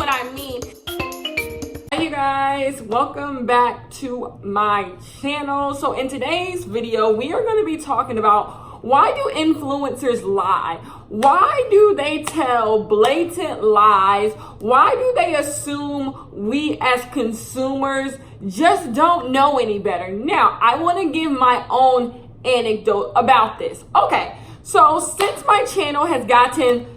what I mean. Hey you guys, welcome back to my channel. So in today's video, we are going to be talking about why do influencers lie? Why do they tell blatant lies? Why do they assume we as consumers just don't know any better? Now, I want to give my own anecdote about this. Okay, so since my channel has gotten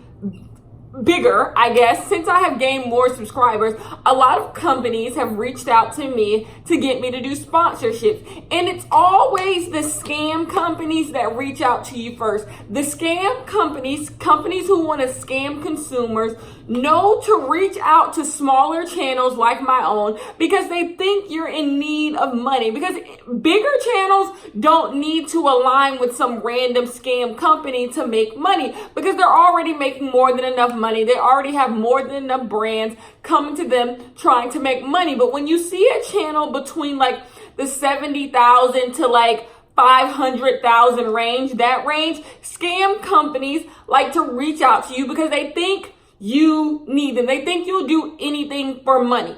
bigger, I guess, since I have gained more subscribers, a lot of companies have reached out to me to get me to do sponsorships. And it's always the scam companies that reach out to you first. The scam companies who want to scam consumers, know to reach out to smaller channels like my own because they think you're in need of money. Because bigger channels don't need to align with some random scam company to make money because they're already making more than enough money. They already have more than enough brands coming to them trying to make money. But when you see a channel between like the 70,000 to like 500,000 range, that range, scam companies like to reach out to you because they think you need them. They think you'll do anything for money.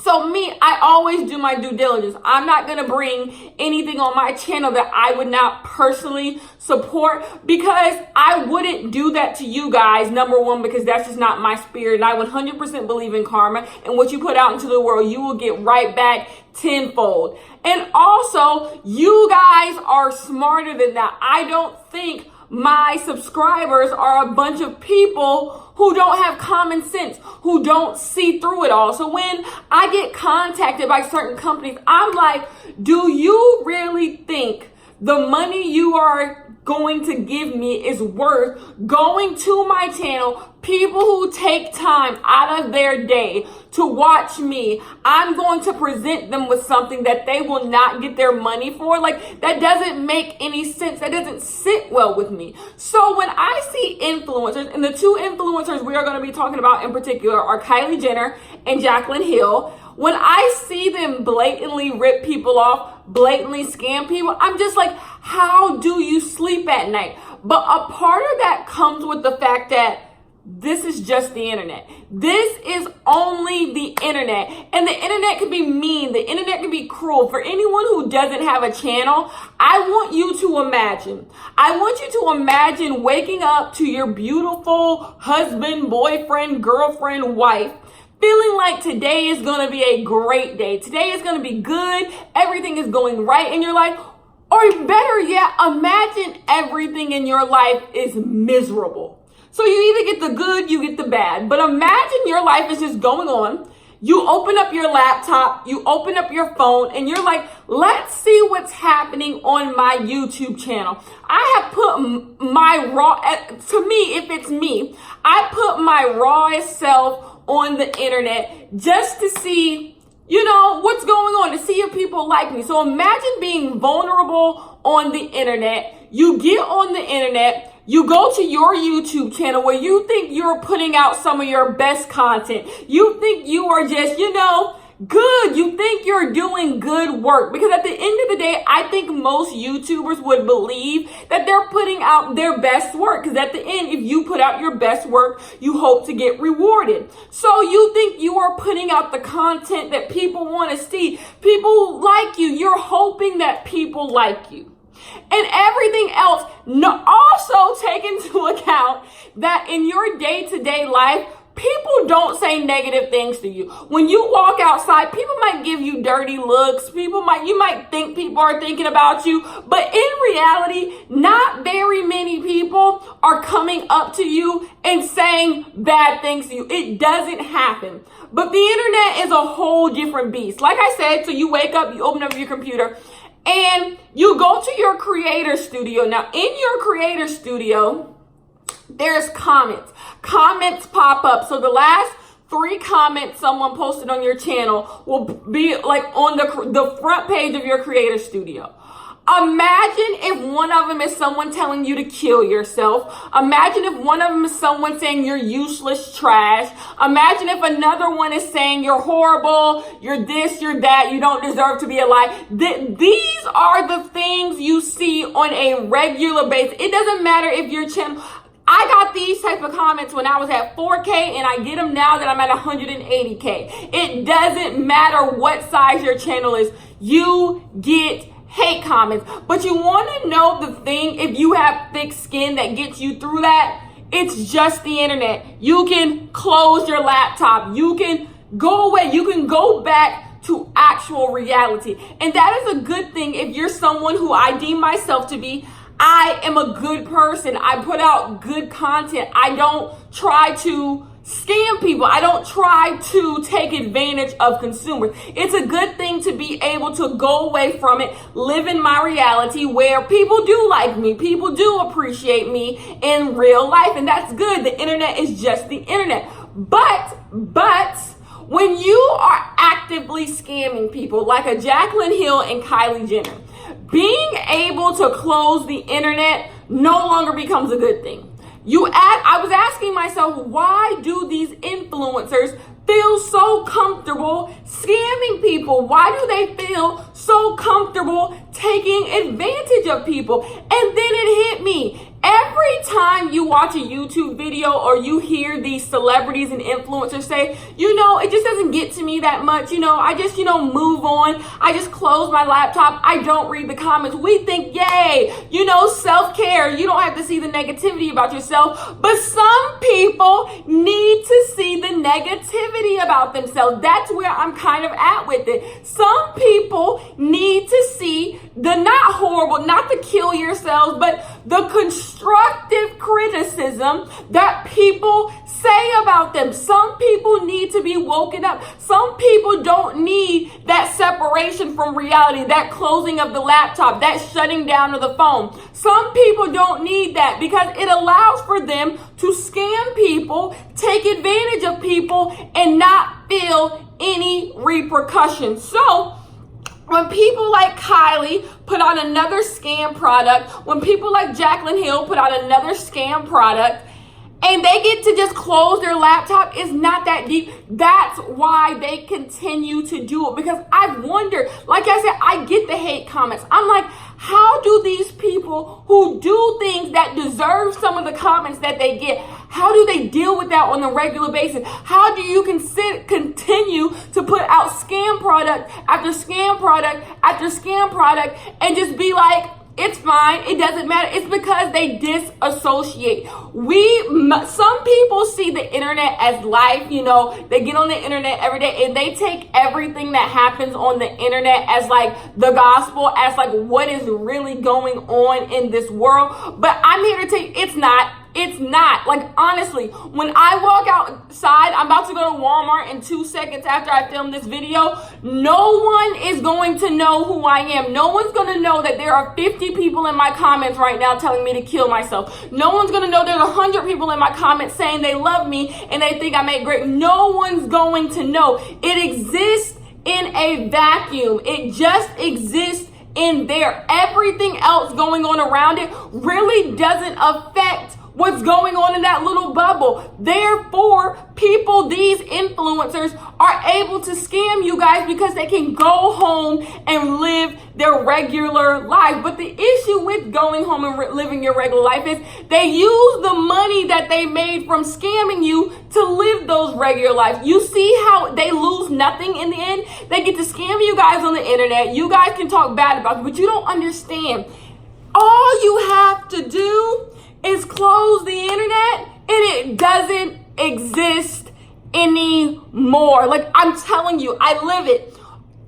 So me, I always do my due diligence. I'm not going to bring anything on my channel that I would not personally support because I wouldn't do that to you guys. Number one, because that's just not my spirit. And I 100% believe in karma, and what you put out into the world, you will get right back tenfold. And also, you guys are smarter than that. I don't think my subscribers are a bunch of people who don't have common sense, who don't see through it all. So when I get contacted by certain companies, I'm like, do you really think the money you are going to give me is worth going to my channel? People who take time out of their day to watch me, I'm going to present them with something that they will not get their money for. Like, that doesn't make any sense. That doesn't sit well with me. So when I see influencers, and the two influencers we are going to be talking about in particular are Kylie Jenner and Jaclyn Hill, when I see them blatantly rip people off, blatantly scam people, I'm just like, how do you sleep at night? But a part of that comes with the fact that this is just the internet. This is only the internet. And the internet can be mean. The internet can be cruel. For anyone who doesn't have a channel, I want you to imagine waking up to your beautiful husband, boyfriend, girlfriend, wife, feeling like today is going to be a great day. Today is going to be good. Everything is going right in your life. Or better yet, imagine everything in your life is miserable. So you either get the good, you get the bad. But imagine your life is just going on. You open up your laptop, you open up your phone, and you're like, let's see what's happening on my YouTube channel. I have put my to me, if it's me, I put my rawest self on the internet just to see, what's going on, to see if people like me. So imagine being vulnerable on the internet. You get on the internet, you go to your YouTube channel where you think you're putting out some of your best content. You think you are just, good. You think you're doing good work. Because at the end of the day, I think most YouTubers would believe that they're putting out their best work. Because at the end, if you put out your best work, you hope to get rewarded. So you think you are putting out the content that people want to see. People like you. You're hoping that people like you. And everything else, also take into account that in your day-to-day life, people don't say negative things to you. When you walk outside, people might give you dirty looks. You might think people are thinking about you. But in reality, not very many people are coming up to you and saying bad things to you. It doesn't happen. But the internet is a whole different beast. Like I said, so you wake up, you open up your computer, and you go to your creator studio. Now, in your creator studio, there's comments. Comments pop up. So the last 3 comments someone posted on your channel will be like on the front page of your creator studio. Imagine if one of them is someone telling you to kill yourself. Imagine if one of them is someone saying you're useless trash. Imagine if another one is saying you're horrible, you're this, you're that, you don't deserve to be alive. These are the things you see on a regular basis. It doesn't matter if your channel... I got these type of comments when I was at 4K, and I get them now that I'm at 180K. It doesn't matter what size your channel is. You get hate comments. But you want to know the thing, if you have thick skin that gets you through that, it's just the internet. You can close your laptop. You can go away. You can go back to actual reality. And that is a good thing if you're someone who I deem myself to be. I am a good person. I put out good content. I don't try to scam people. I don't try to take advantage of consumers. It's a good thing to be able to go away from it, live in my reality where people do like me. People do appreciate me in real life. And that's good. The internet is just the internet. But when you are actively scamming people like a Jaclyn Hill and Kylie Jenner, being able to close the internet no longer becomes a good thing. I was asking myself, why do these influencers feel so comfortable scamming people? Why do they feel so comfortable taking advantage of people? And then it hit me. Every time you watch a YouTube video or you hear these celebrities and influencers say, it just doesn't get to me that much. I just, move on. I just close my laptop. I don't read the comments. We think, yay, self-care. You don't have to see the negativity about yourself. But some people need to see the negativity about themselves. That's where I'm kind of at with it. Some people need to see the not horrible, not to kill yourselves, but the constructive criticism that people say about them. Some people need to be woken up. Some people don't need that separation from reality, that closing of the laptop, that shutting down of the phone. Some people don't need that because it allows for them to scam people, take advantage of people, and not feel any repercussions. So, when people like Kylie put out another scam product, when people like Jaclyn Hill put out another scam product, and they get to just close their laptop, it's not that deep. That's why they continue to do it. Because I've wondered, like I said, I get the hate comments. I'm like, how do these people who do things that deserve some of the comments that they get, how do they deal with that on a regular basis? How do you continue to put out scam product after scam product after scam product and just be like, it's fine, it doesn't matter? It's because they disassociate. Some people see the internet as life, they get on the internet every day and they take everything that happens on the internet as like the gospel, as like what is really going on in this world. But I'm here to tell you, it's not. It's not. Like, honestly, when I walk outside, I'm about to go to Walmart in 2 seconds after I film this video. No one is going to know who I am. No one's going to know that there are 50 people in my comments right now telling me to kill myself. No one's going to know there's 100 people in my comments saying they love me and they think I make great. No one's going to know. It exists in a vacuum. It just exists in there. Everything else going on around it really doesn't affect what's going on in that little bubble. Therefore, these influencers are able to scam you guys because they can go home and live their regular life. But the issue with going home and living your regular life is they use the money that they made from scamming you to live those regular lives. You see how they lose nothing in the end? They get to scam you guys on the internet. You guys can talk bad about it, but you don't understand. All you have to do is close the internet and it doesn't exist anymore. Like, I'm telling you, I live it.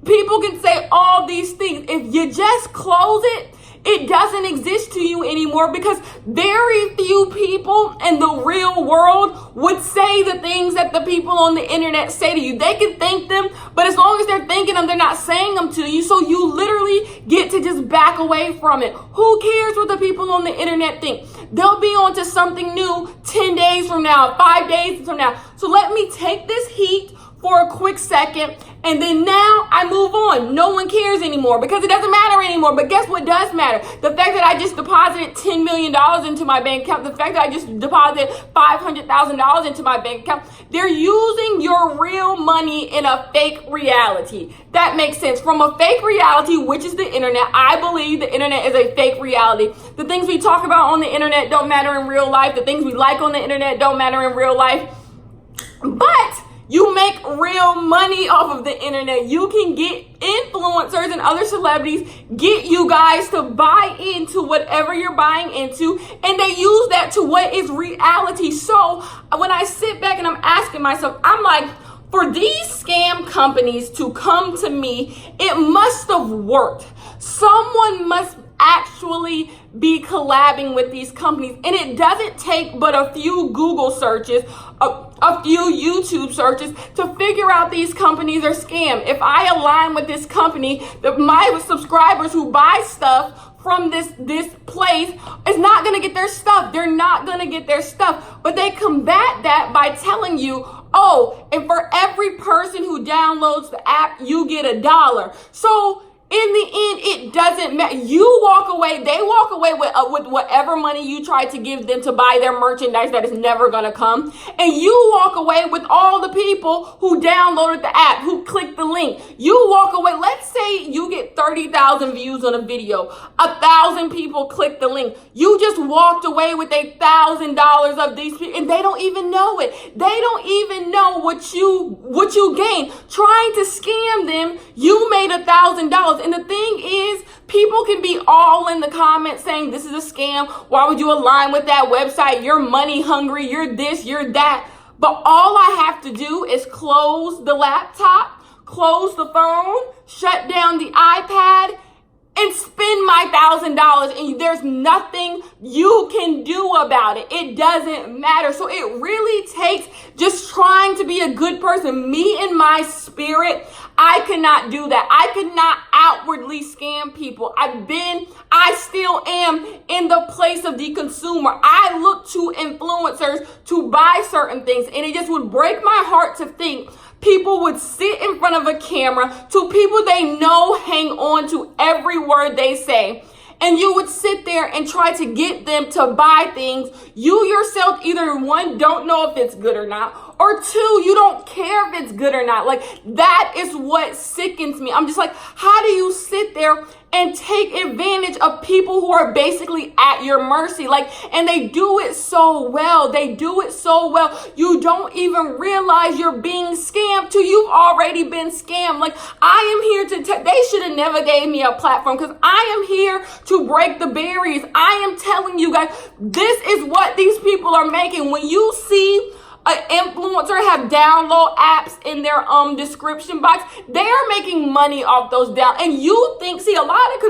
People can say all these things. If you just close it, it doesn't exist to you anymore because very few people in the real world would say the things that the people on the internet say to you. They can think them, but as long as they're thinking them, they're not saying them to you. So you literally get to just back away from it. Who cares what the people on the internet think? They'll be on to something new 10 days from now, 5 days from now. So let me take this heat for a quick second, and then now I move on. No one cares anymore because it doesn't matter anymore. But guess what does matter? The fact that I just deposited $10 million into my bank account, the fact that I just deposited $500,000 into my bank account, they're using your real money in a fake reality. That makes sense. From a fake reality, which is the internet, I believe the internet is a fake reality. The things we talk about on the internet don't matter in real life. The things we like on the internet don't matter in real life. But you make real money off of the internet. You can get influencers and other celebrities, get you guys to buy into whatever you're buying into, and they use that to what is reality. So when I sit back and I'm asking myself, I'm like, for these scam companies to come to me, it must have worked. Someone must actually be collabing with these companies, and it doesn't take but a few Google searches, a few YouTube searches to figure out these companies are scam. If I align with this company, my subscribers who buy stuff from this place is not going to get their stuff. They're not going to get their stuff. But they combat that by telling you, oh, and for every person who downloads the app, you get $1. So in the end, it doesn't matter. You walk away, they walk away with whatever money you tried to give them to buy their merchandise that is never going to come. And you walk away with all the people who downloaded the app, who clicked the link. You walk away. Let's say you get 30,000 views on a video. 1,000 people click the link. You just walked away with $1,000 of these people, and they don't even know it. They don't even know what you gained. Trying to scam them, you made $1,000. And the thing is, people can be all in the comments saying this is a scam. Why would you align with that website? You're money hungry. You're this, you're that. But all I have to do is close the laptop, close the phone, shut down the iPad, and spend my $1,000, and there's nothing you can do about it. It doesn't matter. So it really takes just trying to be a good person. Me and my spirit, I cannot do that. I could not outwardly scam people. I still am in the place of the consumer. I look to influencers to buy certain things, and it just would break my heart to think people would sit in front of a camera to people they know hang on to every word they say. And you would sit there and try to get them to buy things. You yourself, either one, don't know if it's good or not, or two, you don't care if it's good or not. Like, that is what sickens me. I'm just like, how do you sit there and take advantage of people who are basically at your mercy? Like, and they do it so well. They do it so well. You don't even realize you're being scammed till you've already been scammed. Like, I am here they should have never gave me a platform, because I am here to break the barriers. I am telling you guys, this is what these people are making. When you see an influencer have download apps in their description box, they are making money off those and you think, see, a lot of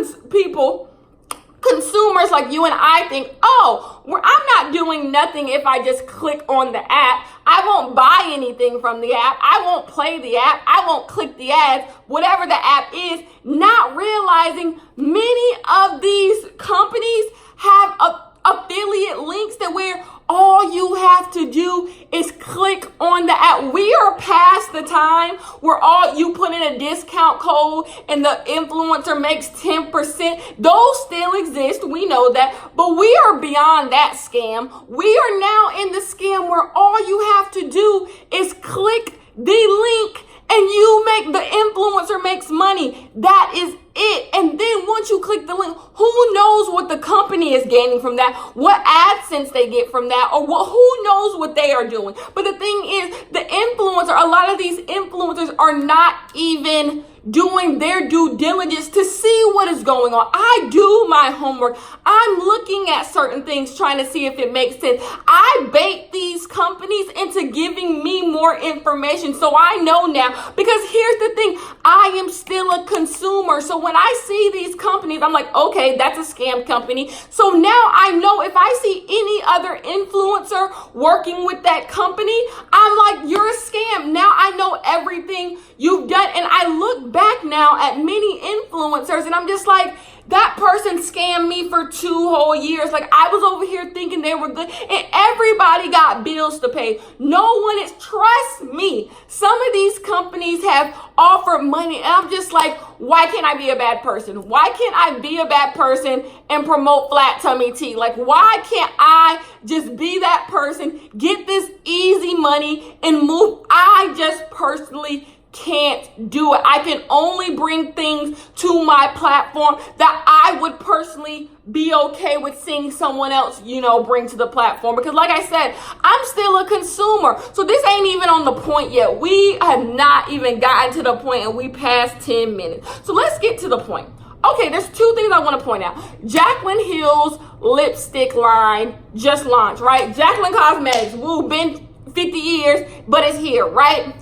consumers like you and I think, oh, I'm not doing nothing if I just click on the app. I won't buy anything from the app. I won't play the app. I won't click the ads, whatever the app is, not realizing many of these companies have affiliate links that where all you have to do is click on the app. We are past the time where all you put in a discount code and the influencer makes 10%. Those still exist. We know that. But we are beyond that scam. We are now in the scam where all you have to do is click the link and the influencer makes money. That is it. And then once you click the link, who knows what the company is gaining from that, what AdSense they get from that, or who knows what they are doing. But the thing is, a lot of these influencers are not even doing their due diligence to see what is going on. I do my homework. I'm looking at certain things, trying to see if it makes sense. I bait these companies into giving me more information, so I know now. Because here's the thing, I am still a consumer. So when I see these companies, I'm like, okay, that's a scam company. So now I know if I see any other influencer working with that company, I'm like, you're a scam. Now I know everything you've done. And I look back now at many influencers and I'm just like, that person scammed me for 2 whole years. Like, I was over here thinking they were good and everybody got bills to pay. No one is, trust me, some of these companies have offered money and I'm just like, why can't I be a bad person? Why can't I be a bad person and promote flat tummy tea? Like, why can't I just be that person, get this easy money and move? I just personally can't do it. I can only bring things to my platform that I would personally be okay with seeing someone else, bring to the platform. Because like I said, I'm still a consumer. So this ain't even on the point yet. We have not even gotten to the point and we passed 10 minutes. So let's get to the point. Okay, there's 2 things I want to point out. Jaclyn Hill's lipstick line just launched, right? Jaclyn Cosmetics, been 50 years, but it's here, right?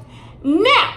Now,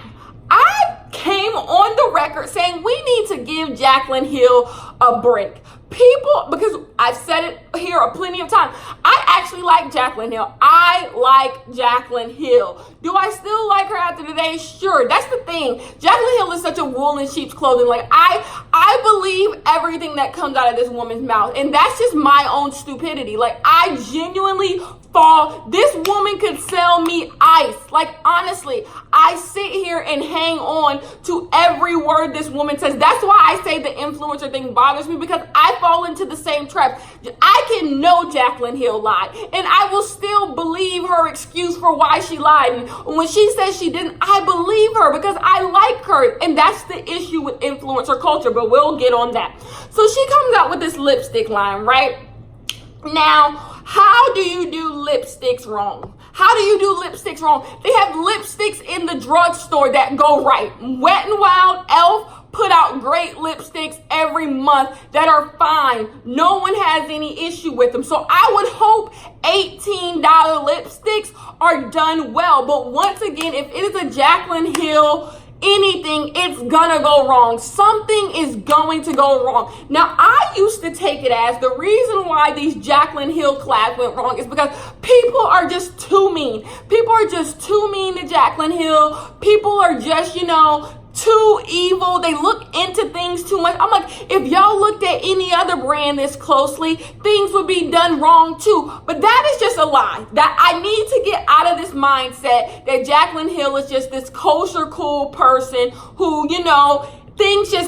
I came on the record saying we need to give Jaclyn Hill a break. People, because I've said it here plenty of times, I actually like Jaclyn Hill. I like Jaclyn Hill. Do I still like her after today? Sure. That's the thing. Jaclyn Hill is such a wool in sheep's clothing. Like, I believe everything that comes out of this woman's mouth. And that's just my own stupidity. Like, I genuinely fall. This woman could sell me ice. Like, honestly, I sit here and hang on to every word this woman says. That's why I say the influencer thing bothers me, because I fall into the same trap. I can know Jaclyn Hill lied, and I will still believe her excuse for why she lied. And when she says she didn't, I believe her because I like her. And that's the issue with influencer culture, but we'll get on that. So she comes out with this lipstick line, right? Now, how do you do lipsticks wrong? How do you do lipsticks wrong? They have lipsticks in the drugstore that go right. Wet n Wild, Elf put out great lipsticks every month that are fine. No one has any issue with them. So I would hope $18 lipsticks are done well. But once again, if it is a Jaclyn Hill anything, it's gonna go wrong. Something is going to go wrong. Now, I used to take it as the reason why these Jaclyn Hill collabs went wrong is because people are just too mean. People are just too mean to Jaclyn Hill. People are just, too evil. They look into things too much. I'm like, if y'all looked at any other brand this closely, things would be done wrong too. But that is just a lie. That I need to get out of this mindset that Jaclyn Hill is just this kosher cool person who,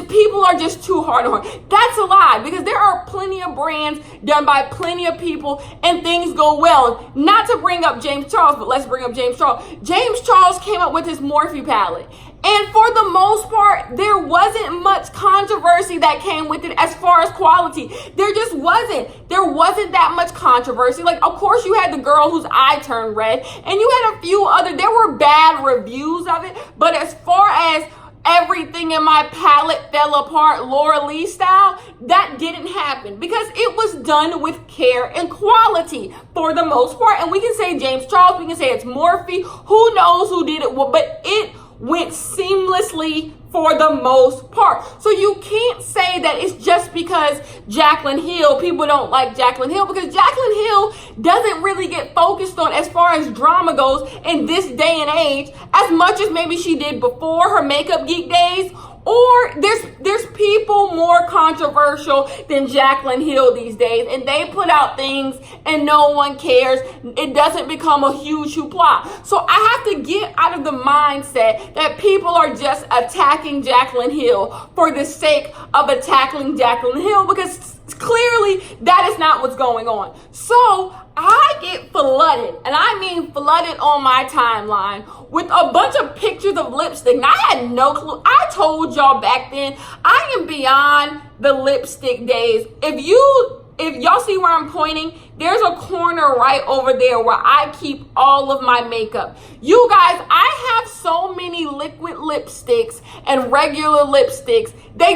people are just too hard on her. That's a lie, because there are plenty of brands done by plenty of people and things go well. Not to bring up James Charles, but let's bring up James Charles. James Charles came up with his Morphe palette. And for the most part, there wasn't much controversy that came with it as far as quality. There just wasn't. There wasn't that much controversy. Like, of course, you had the girl whose eye turned red, and you had a few other, there were bad reviews of it. But as far as everything in my palette fell apart, Laura Lee style, that didn't happen because it was done with care and quality for the most part. And we can say James Charles, we can say it's Morphe, who knows who did it, but it went seamlessly for the most part. So you can't say that it's just because Jaclyn Hill, people don't like Jaclyn Hill, because Jaclyn Hill doesn't really get focused on as far as drama goes in this day and age as much as maybe she did before her Makeup Geek days. Or there's people more controversial than Jaclyn Hill these days, and they put out things and no one cares. It doesn't become a huge hoopla. So I have to get out of the mindset that people are just attacking Jaclyn Hill for the sake of attacking Jaclyn Hill, because clearly that is not what's going on. So I get flooded, and I mean flooded on my timeline with a bunch of pictures of lipstick. Now, I had no clue. I told y'all back then, I am beyond the lipstick days. If y'all see where I'm pointing, there's a corner right over there where I keep all of my makeup. You guys, I have so many liquid lipsticks and regular lipsticks. I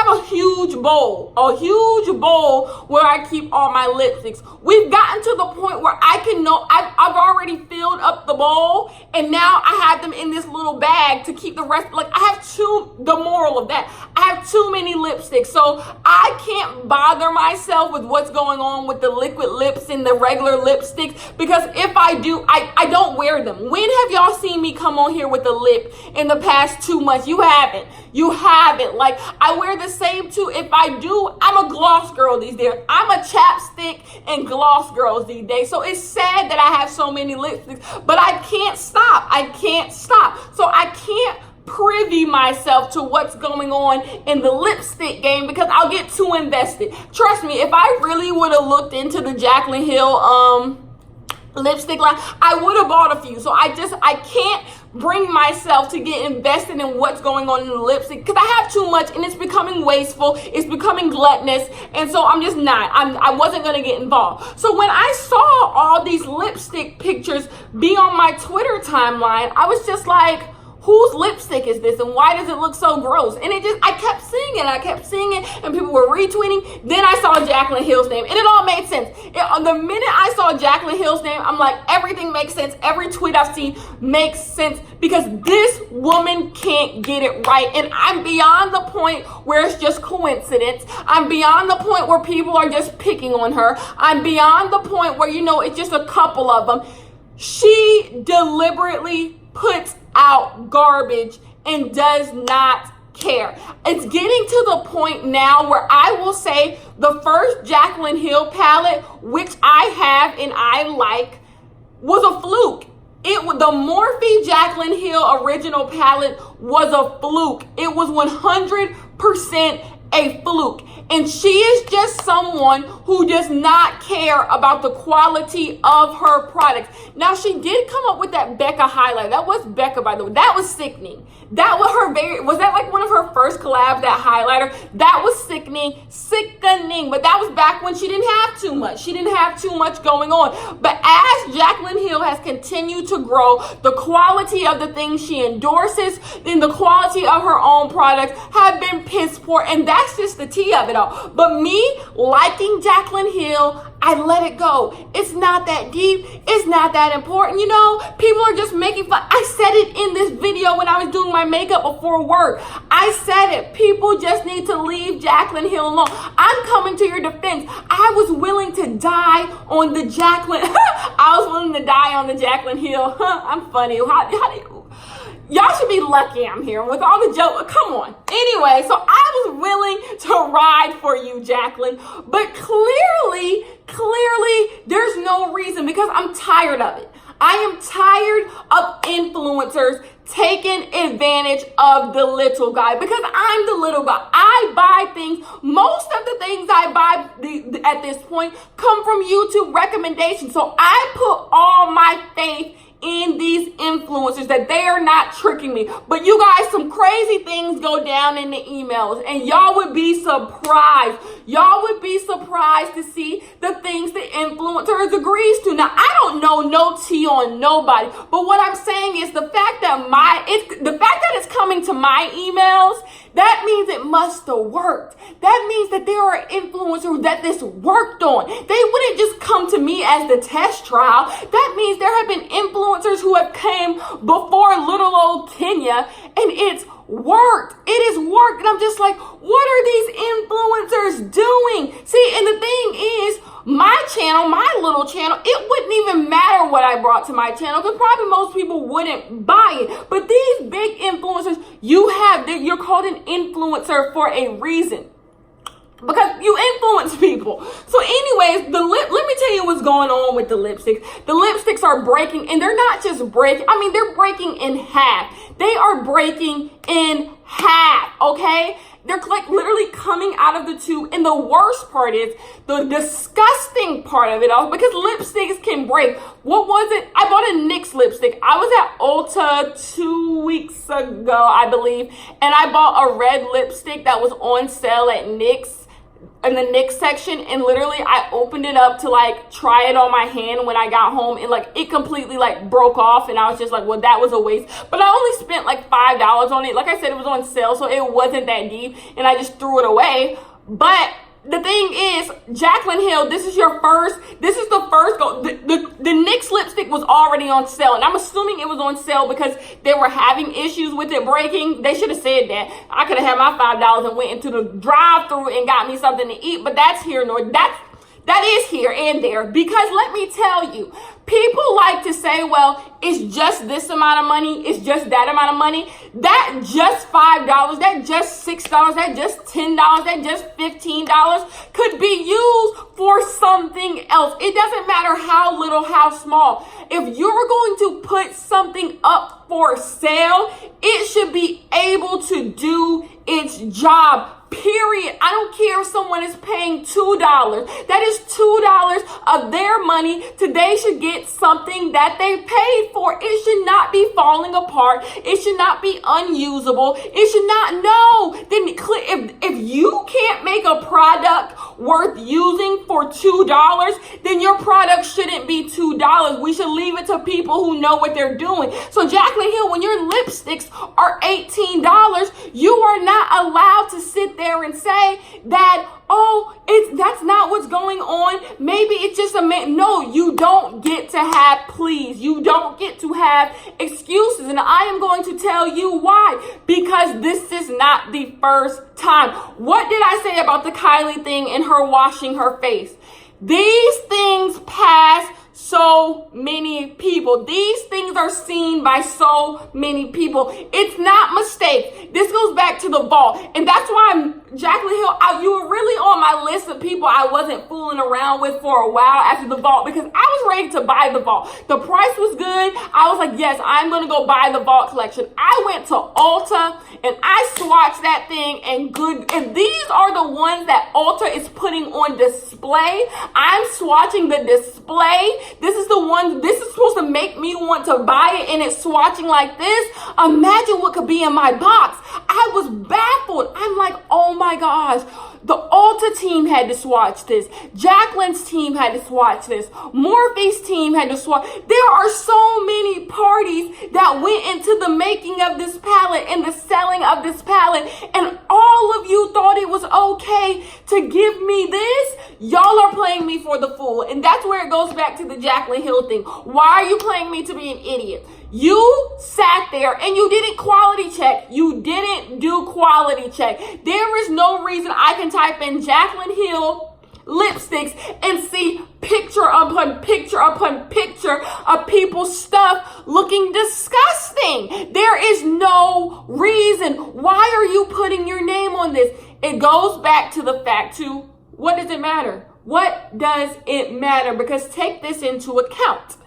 have a huge bowl where I keep all my lipsticks. We've gotten to the point where I've already filled up the bowl, and now I have them in this little bag to keep the rest. Like, the moral of that, I have too many lipsticks, so I can't bother myself with what's going on with the liquid lips and the regular lipsticks, because if I do, I don't wear them. When have y'all seen me come on here with a lip in the past 2 months? You haven't. You haven't. Like, I wear the same too. If I do, I'm a gloss girl these days. I'm a chapstick and gloss girl these days. So it's sad that I have so many lipsticks, but I can't stop. I can't stop. So I can't privy myself to what's going on in the lipstick game because I'll get too invested. Trust me, if I really would have looked into the Jaclyn Hill lipstick line, I would have bought a few. So I can't bring myself to get invested in what's going on in the lipstick because I have too much and it's becoming wasteful, it's becoming gluttonous, and so I'm just not. I wasn't going to get involved. So when I saw all these lipstick pictures be on my Twitter timeline, I was just like, whose lipstick is this and why does it look so gross? And I kept seeing it and people were retweeting. Then I saw Jaclyn Hill's name and it all made sense. The minute I saw Jaclyn Hill's name, I'm like, everything makes sense. Every tweet I've seen makes sense because this woman can't get it right. And I'm beyond the point where it's just coincidence. I'm beyond the point where people are just picking on her. I'm beyond the point where, it's just a couple of them. She deliberately puts out garbage and does not care. It's getting to the point now where I will say the first Jaclyn Hill palette, which I have and I like, was a fluke. The Morphe Jaclyn Hill original palette was a fluke. It was 100% a fluke. And she is just someone who does not care about the quality of her products. Now, she did come up with that Becca highlighter. That was Becca, by the way. That was sickening. That was was that like one of her first collabs, that highlighter? That was sickening. But that was back when she didn't have too much. She didn't have too much going on. But as Jaclyn Hill has continued to grow, the quality of the things she endorses and the quality of her own products have been piss poor. And that's just the tea of it all. But me liking Jaclyn Hill, I let it go. It's not that deep. It's not that important. People are just making fun. I said it in this video when I was doing my makeup before work. I said it. People just need to leave Jaclyn Hill alone. I'm coming to your defense. I was willing to die on the Jaclyn. I was willing to die on the Jaclyn Hill. I'm funny. How do you? Y'all should be lucky I'm here with all the jokes. Come on. Anyway, so I was willing to ride for you, Jaclyn. But clearly, there's no reason because I'm tired of it. I am tired of influencers taking advantage of the little guy because I'm the little guy. I buy things. Most of the things I buy at this point come from YouTube recommendations. So I put all my faith in these influencers that they are not tricking me. But you guys, some crazy things go down in the emails and y'all would be surprised. Y'all would be surprised to see the things the influencers agrees to. Now, I don't know no tea on nobody, but what I'm saying is the fact that it's coming to my emails, that means it must have worked. That means that there are influencers that this worked on. They wouldn't just come to me as the test trial. That means there have been influencers who have came before little old Kenya and it's worked. It has worked. And I'm just like, what are these influencers doing? See, and the thing is, my channel, my little channel, it wouldn't even matter what I brought to my channel because probably most people wouldn't buy it. But these big influencers, you're called an influencer for a reason. Because you influence people. So anyways, let me tell you what's going on with the lipsticks. The lipsticks are breaking, and they're not just breaking. I mean, they're breaking in half. They are breaking in half, okay? They're like literally coming out of the tube. And the worst part is the disgusting part of it all, because lipsticks can break. What was it? I bought a NYX lipstick. I was at Ulta 2 weeks ago, I believe. And I bought a red lipstick that was on sale at NYX. In the NYX section, and literally I opened it up to like try it on my hand when I got home, and like it completely like broke off, and I was just like, well, that was a waste. But I only spent like $5 on it. Like I said, it was on sale, so it wasn't that deep, and I just threw it away. But the thing is, Jaclyn Hill, this is the first go. The NYX lipstick was already already on sale. And I'm assuming it was on sale because they were having issues with it breaking. They should have said that. I could have had my $5 and went into the drive-thru and got me something to eat, but that's here nor that is here and there. Because let me tell you, people like to say, well, it's just this amount of money, it's just that amount of money. That just $5, that just $6, that just $10, that just $15 could be used for something else. It doesn't matter how little, how small. If you're going to put something up for sale, it should be able to do its job. Period. I don't care if someone is paying $2. That is $2 of their money. They should get something that they paid for. It should not be falling apart. It should not be unusable. It should not. No. Then if you can't make a product worth using for $2, then your product shouldn't be $2. We should leave it to people who know what they're doing. So Jaclyn Hill, when your lipsticks are $18, you are not allowed to sit there and say that, oh, that's not what's going on. Maybe it's just no, you don't get to have pleas. You don't get to have excuses. And I am going to tell you why. Because this is not the first time. What did I say about the Kylie thing and her washing her face? These things pass so many people. These things are seen by so many people. It's not mistakes. This goes back to the vault. And that's why Jaclyn Hill, you were really on my list of people I wasn't fooling around with for a while after the vault, because I was ready to buy the vault. The price was good. I was like, yes, I'm going to go buy the vault collection. I went to Ulta and I swatched that thing, and these are the ones that Ulta is putting on display. I'm swatching the display. This is the one, this is supposed to make me want to buy it, and it's swatching like this. Imagine what could be in my box. I was baffled. I'm like, oh my gosh. The Ulta team had to swatch this. Jaclyn's team had to swatch this. Morphe's team had to swatch. There are so many parties that went into the making of this palette and the selling of this palette, and all of you thought it was okay to give me this. Y'all are playing me for the fool. And that's where it goes back to the Jaclyn Hill thing. Why are you playing me to be an idiot? You sat there and you didn't quality check. You didn't do quality check. There is no reason I can type in Jaclyn Hill lipsticks and see picture upon picture upon picture of people's stuff looking disgusting. There is no reason. Why are you putting your name on this? It goes back to the fact to, what does it matter? What does it matter? Because take this into account.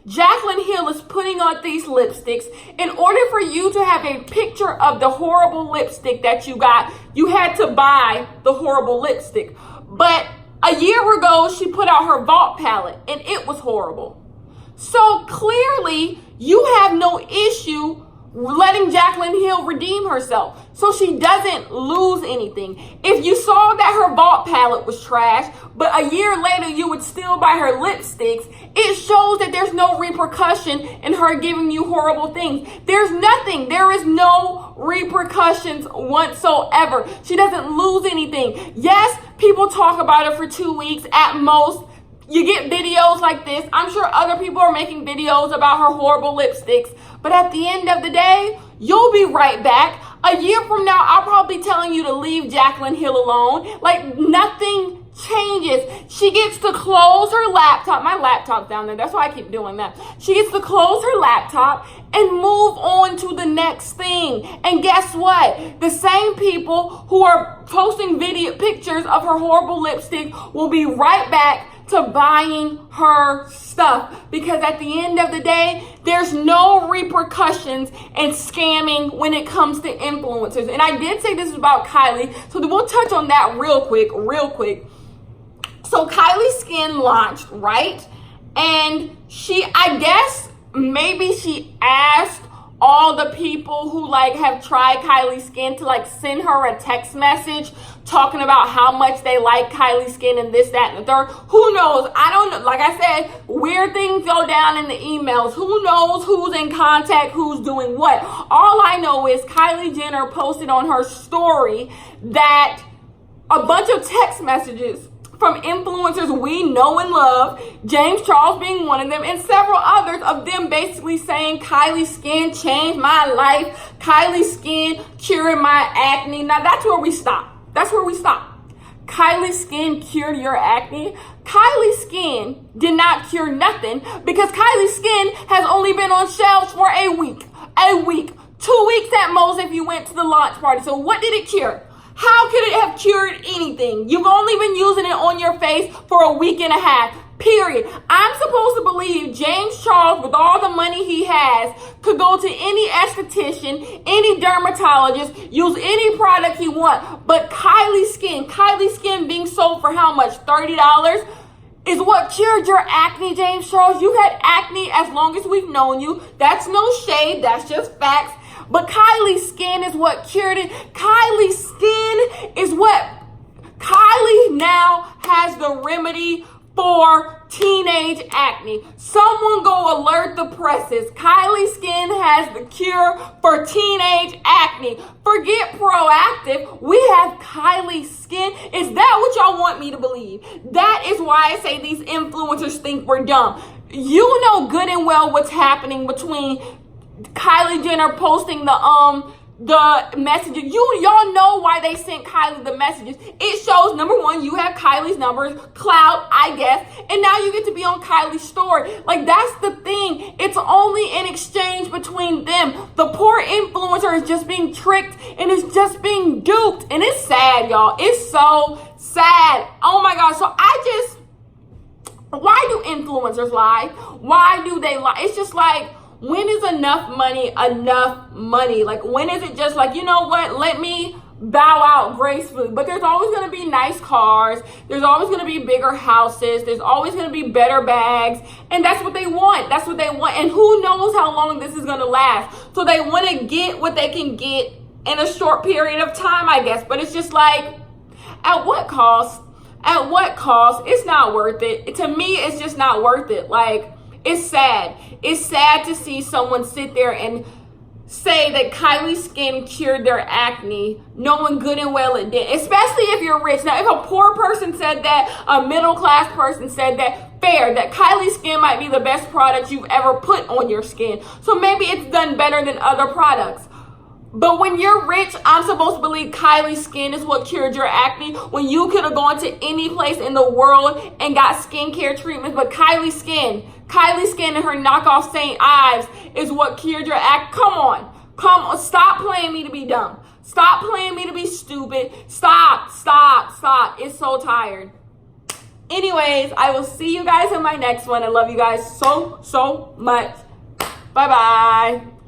Jaclyn Hill is putting on these lipsticks. In order for you to have a picture of the horrible lipstick that you got, you had to buy the horrible lipstick. But a year ago, she put out her Vault palette, and it was horrible. So clearly, you have no issue letting Jaclyn Hill redeem herself, so she doesn't lose anything. If you saw that her Vault palette was trash, but a year later you would still buy her lipsticks, it shows that there's no repercussion in her giving you horrible things. There's nothing. There is no repercussions whatsoever. She doesn't lose anything. Yes, people talk about it for 2 weeks at most. You get videos like this. I'm sure other people are making videos about her horrible lipsticks. But at the end of the day, you'll be right back. A year from now, I'll probably be telling you to leave Jaclyn Hill alone. Like, nothing changes. She gets to close her laptop. My laptop's down there. That's why I keep doing that. She gets to close her laptop and move on to the next thing. And guess what? The same people who are posting pictures of her horrible lipstick will be right back to buying her stuff, because at the end of the day, there's no repercussions in scamming when it comes to influencers. And I did say this is about Kylie, so we'll touch on that real quick. So Kylie Skin launched, right? And I guess maybe she asked all the people who have tried Kylie Skin to send her a text message talking about how much they like Kylie Skin and this, that, and the third. Who knows? I don't know. Like I said, weird things go down in the emails. Who knows who's in contact, who's doing what? All I know is Kylie Jenner posted on her story that a bunch of text messages from influencers we know and love, James Charles being one of them, and several others of them basically saying Kylie's skin changed my life, Kylie's skin cured my acne. Now that's where we stop. That's where we stop. Kylie's skin cured your acne? Kylie's skin did not cure nothing because Kylie's skin has only been on shelves for a week, 2 weeks at most if you went to the launch party. So what did it cure? How could it have cured anything? You've only been using it on your face for a week and a half, period. I'm supposed to believe James Charles, with all the money he has, could go to any esthetician, any dermatologist, use any product he wants. But Kylie's skin being sold for how much? $30? Is what cured your acne, James Charles. You had acne as long as we've known you. That's no shade, that's just facts. But Kylie's skin is what cured it. Kylie's skin is what... Kylie now has the remedy for teenage acne. Someone go alert the presses. Kylie's skin has the cure for teenage acne. Forget proactive. We have Kylie's skin. Is that what y'all want me to believe? That is why I say these influencers think we're dumb. You know good and well what's happening between Kylie Jenner posting the messages. Y'all know why they sent Kylie the messages. It shows, number one, you have Kylie's numbers, clout, I guess, and now you get to be on Kylie's story. Like, that's the thing. It's only an exchange between them. The poor influencer is just being tricked and is just being duped. And it's sad, y'all. It's so sad. Oh my God. So why do influencers lie? Why do they lie? It's just like, when is enough money enough money? Like, when is it just like, you know what, let me bow out gracefully? But there's always going to be nice cars. There's always going to be bigger houses. There's always going to be better bags. And that's what they want. That's what they want. And who knows how long this is going to last. So they want to get what they can get in a short period of time, I guess. But it's just like, at what cost? At what cost? It's not worth it. To me, it's just not worth it. Like, it's sad. It's sad to see someone sit there and say that Kylie's skin cured their acne, knowing good and well it did, especially if you're rich. Now, if a poor person said that, a middle class person said that, fair, that Kylie's skin might be the best product you've ever put on your skin. So maybe it's done better than other products. But when you're rich, I'm supposed to believe Kylie's skin is what cured your acne when you could have gone to any place in the world and got skincare treatments. But Kylie's skin and her knockoff St. Ives is what cured your acne. Come on. Stop playing me to be dumb. Stop playing me to be stupid. Stop. It's so tired. Anyways, I will see you guys in my next one. I love you guys so much. Bye-bye.